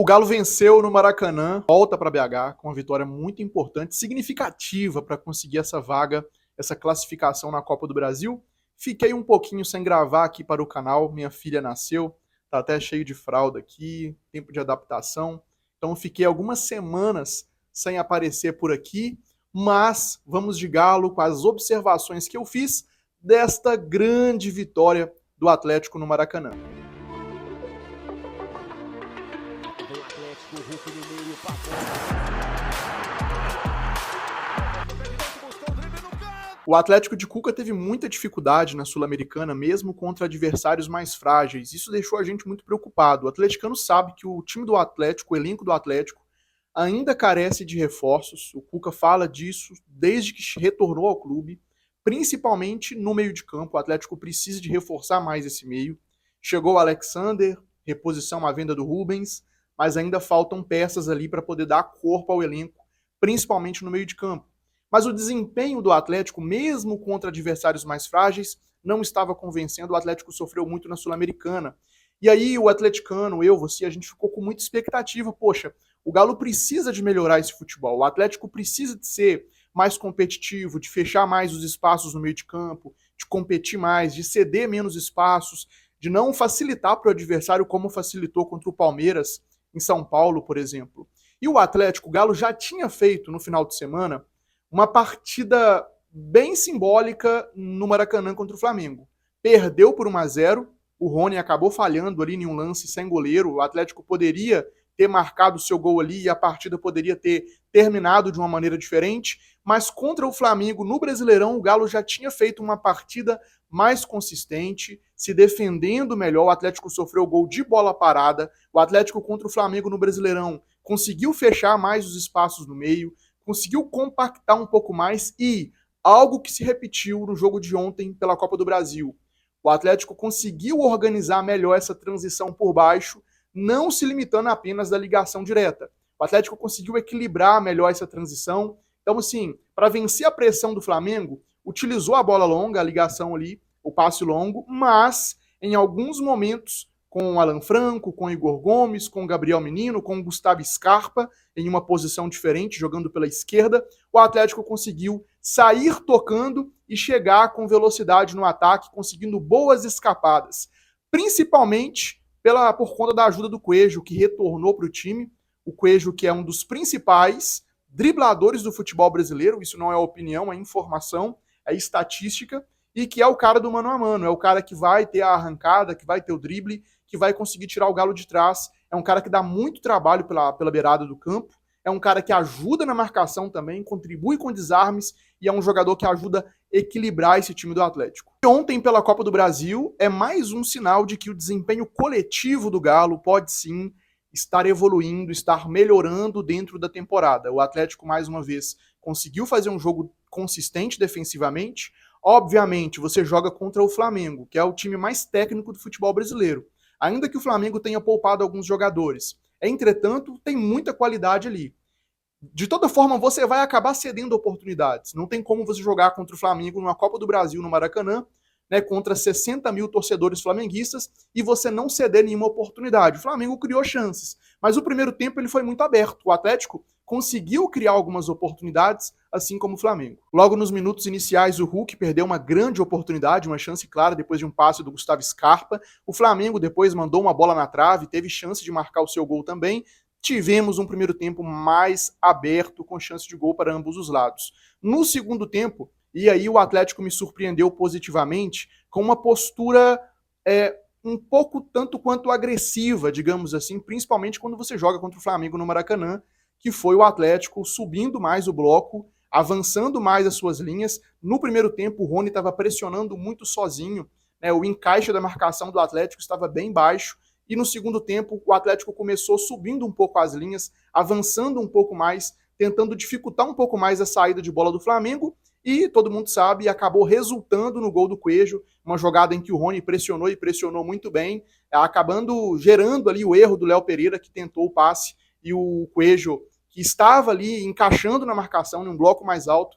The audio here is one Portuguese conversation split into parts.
O Galo venceu no Maracanã, volta para BH com uma vitória muito importante, significativa para conseguir essa vaga, essa classificação na Copa do Brasil. Fiquei um pouquinho sem gravar aqui para o canal, minha filha nasceu, tá até cheio de fralda aqui, tempo de adaptação. Então fiquei algumas semanas sem aparecer por aqui, mas vamos de Galo com as observações que eu fiz desta grande vitória do Atlético no Maracanã. O Atlético de Cuca teve muita dificuldade na Sul-Americana, mesmo contra adversários mais frágeis. Isso deixou a gente muito preocupado. O atleticano sabe que o time do Atlético, o elenco do Atlético, ainda carece de reforços. O Cuca fala disso desde que retornou ao clube, principalmente no meio de campo. O Atlético precisa de reforçar mais esse meio. Chegou o Alexander, reposição à venda do Rubens, mas ainda faltam peças ali para poder dar corpo ao elenco, principalmente no meio de campo. Mas o desempenho do Atlético, mesmo contra adversários mais frágeis, não estava convencendo. O Atlético sofreu muito na Sul-Americana. E aí o atleticano, eu, você, a gente ficou com muita expectativa. Poxa, o Galo precisa de melhorar esse futebol. O Atlético precisa de ser mais competitivo, de fechar mais os espaços no meio de campo, de competir mais, de ceder menos espaços, de não facilitar para o adversário como facilitou contra o Palmeiras em São Paulo, por exemplo. E o Atlético, o Galo já tinha feito no final de semana uma partida bem simbólica no Maracanã contra o Flamengo. Perdeu por 1-0, o Rony acabou falhando ali em um lance sem goleiro, o Atlético poderia ter marcado o seu gol ali e a partida poderia ter terminado de uma maneira diferente, mas contra o Flamengo no Brasileirão o Galo já tinha feito uma partida mais consistente, se defendendo melhor. O Atlético sofreu gol de bola parada, o Atlético contra o Flamengo no Brasileirão conseguiu fechar mais os espaços no meio, conseguiu compactar um pouco mais e algo que se repetiu no jogo de ontem pela Copa do Brasil. O Atlético conseguiu organizar melhor essa transição por baixo, não se limitando apenas da ligação direta. O Atlético conseguiu equilibrar melhor essa transição. Então, assim, para vencer a pressão do Flamengo, utilizou a bola longa, a ligação ali, o passe longo, mas em alguns momentos com o Alan Franco, com o Igor Gomes, com o Gabriel Menino, com o Gustavo Scarpa, em uma posição diferente, jogando pela esquerda, o Atlético conseguiu sair tocando e chegar com velocidade no ataque, conseguindo boas escapadas, principalmente por conta da ajuda do Coelho, que retornou para o time. O Coelho, que é um dos principais dribladores do futebol brasileiro, isso não é opinião, é informação, é estatística, e que é o cara do mano a mano, é o cara que vai ter a arrancada, que vai ter o drible, que vai conseguir tirar o Galo de trás. É um cara que dá muito trabalho pela beirada do campo, é um cara que ajuda na marcação também, contribui com desarmes e é um jogador que ajuda a equilibrar esse time do Atlético. E ontem, pela Copa do Brasil, é mais um sinal de que o desempenho coletivo do Galo pode sim estar evoluindo, estar melhorando dentro da temporada. O Atlético, mais uma vez, conseguiu fazer um jogo consistente defensivamente. Obviamente, você joga contra o Flamengo, que é o time mais técnico do futebol brasileiro. Ainda que o Flamengo tenha poupado alguns jogadores. Entretanto, tem muita qualidade ali. De toda forma, você vai acabar cedendo oportunidades. Não tem como você jogar contra o Flamengo numa Copa do Brasil, no Maracanã, né, contra 60 mil torcedores flamenguistas, e você não ceder nenhuma oportunidade. O Flamengo criou chances, mas o primeiro tempo ele foi muito aberto. O Atlético conseguiu criar algumas oportunidades, assim como o Flamengo. Logo nos minutos iniciais, o Hulk perdeu uma grande oportunidade, uma chance clara depois de um passe do Gustavo Scarpa. O Flamengo depois mandou uma bola na trave, teve chance de marcar o seu gol também. Tivemos um primeiro tempo mais aberto, com chance de gol para ambos os lados. No segundo tempo, e aí o Atlético me surpreendeu positivamente, com uma postura um pouco tanto quanto agressiva, digamos assim, principalmente quando você joga contra o Flamengo no Maracanã, que foi o Atlético subindo mais o bloco, avançando mais as suas linhas. No primeiro tempo, o Rony estava pressionando muito sozinho, né, o encaixe da marcação do Atlético estava bem baixo, e no segundo tempo o Atlético começou subindo um pouco as linhas, avançando um pouco mais, tentando dificultar um pouco mais a saída de bola do Flamengo, e todo mundo sabe, acabou resultando no gol do Coelho, uma jogada em que o Rony pressionou e pressionou muito bem, acabando gerando ali o erro do Léo Pereira, que tentou o passe, e o Coelho, que estava ali encaixando na marcação, num bloco mais alto,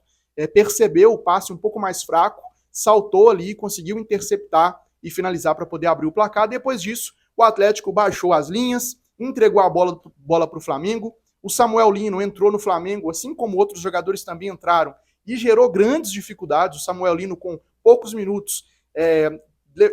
percebeu o passe um pouco mais fraco, saltou ali, conseguiu interceptar e finalizar para poder abrir o placar. Depois disso, o Atlético baixou as linhas, entregou a bola para o Flamengo. O Samuel Lino entrou no Flamengo, assim como outros jogadores também entraram, e gerou grandes dificuldades. O Samuel Lino, com poucos minutos,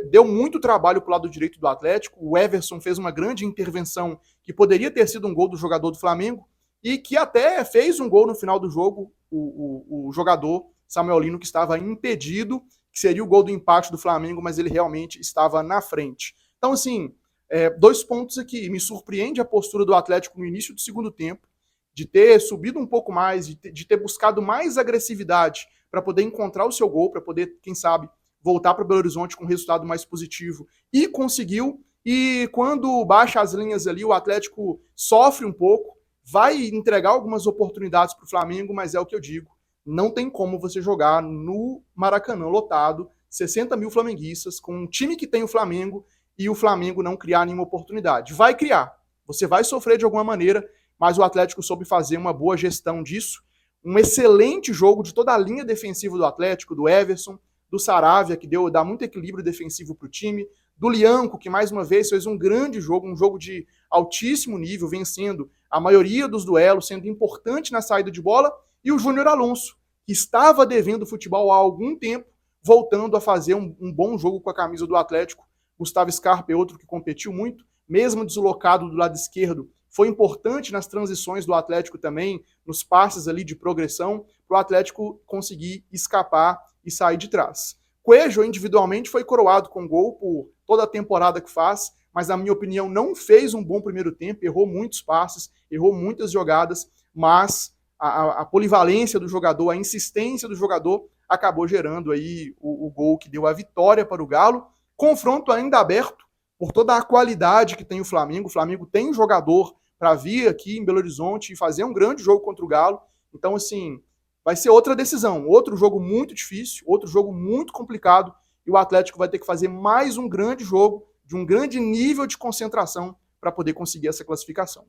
deu muito trabalho para o lado direito do Atlético. O Everson fez uma grande intervenção que poderia ter sido um gol do jogador do Flamengo e que até fez um gol no final do jogo, o jogador Samuel Lino, que estava impedido, que seria o gol do empate do Flamengo, mas ele realmente estava na frente. Então, assim, 2 pontos aqui. Me surpreende a postura do Atlético no início do segundo tempo, de ter subido um pouco mais, de ter buscado mais agressividade para poder encontrar o seu gol, para poder, quem sabe, voltar para Belo Horizonte com um resultado mais positivo. E conseguiu. E quando baixa as linhas ali, o Atlético sofre um pouco, vai entregar algumas oportunidades para o Flamengo, mas é o que eu digo. Não tem como você jogar no Maracanã lotado, 60 mil flamenguistas, com um time que tem o Flamengo e o Flamengo não criar nenhuma oportunidade. Vai criar. Você vai sofrer de alguma maneira, mas o Atlético soube fazer uma boa gestão disso. Um excelente jogo de toda a linha defensiva do Atlético, do Everson, do Saravia, que dá muito equilíbrio defensivo para o time, do Lianco, que mais uma vez fez um grande jogo, um jogo de altíssimo nível, vencendo a maioria dos duelos, sendo importante na saída de bola, e o Júnior Alonso, que estava devendo futebol há algum tempo, voltando a fazer um bom jogo com a camisa do Atlético. Gustavo Scarpa é outro que competiu muito, mesmo deslocado do lado esquerdo, foi importante nas transições do Atlético também, nos passes ali de progressão, para o Atlético conseguir escapar e sair de trás. Coelho, individualmente, foi coroado com gol por toda a temporada que faz, mas, na minha opinião, não fez um bom primeiro tempo, errou muitos passes, errou muitas jogadas, mas a polivalência do jogador, a insistência do jogador, acabou gerando aí o gol que deu a vitória para o Galo. Confronto ainda aberto, por toda a qualidade que tem o Flamengo. O Flamengo tem um jogador para vir aqui em Belo Horizonte e fazer um grande jogo contra o Galo. Então, assim, vai ser outra decisão, outro jogo muito difícil, outro jogo muito complicado, e o Atlético vai ter que fazer mais um grande jogo, de um grande nível de concentração, para poder conseguir essa classificação.